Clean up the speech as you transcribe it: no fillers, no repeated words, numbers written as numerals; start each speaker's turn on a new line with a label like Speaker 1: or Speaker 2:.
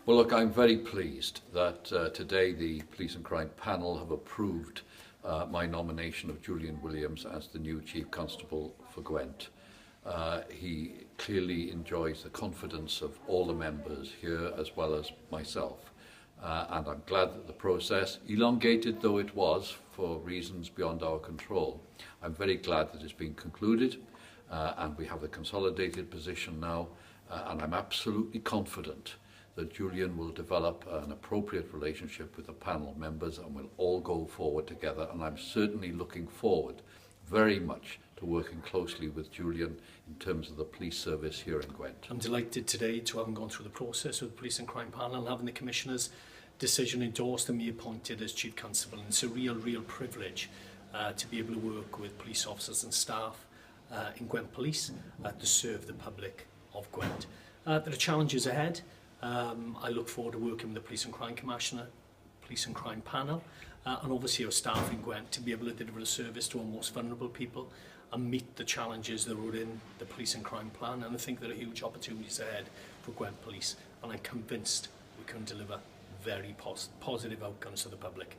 Speaker 1: Well, look, I'm very pleased that today the Police and Crime panel have approved my nomination of Julian Williams as the new Chief Constable for Gwent. He clearly enjoys the confidence of all the members here as well as myself. And I'm glad that the process, elongated though it was for reasons beyond our control, I'm very glad that it's been concluded and we have a consolidated position now, and I'm absolutely confident that Julian will develop an appropriate relationship with the panel members and we'll all go forward together, and I'm certainly looking forward very much to working closely with Julian in terms of the police service here in Gwent.
Speaker 2: I'm delighted today to have gone through the process with the Police and Crime panel and having the Commissioner's decision endorsed and me appointed as Chief Constable. And it's a real privilege to be able to work with police officers and staff in Gwent Police to serve the public of Gwent. There are challenges ahead. I look forward to working with the Police and Crime Commissioner, Police and Crime panel, and obviously our staff in Gwent to be able to deliver a service to our most vulnerable people and meet the challenges that are in the Police and Crime plan. And I think there are huge opportunities ahead for Gwent Police, and I'm convinced we can deliver very positive outcomes to the public.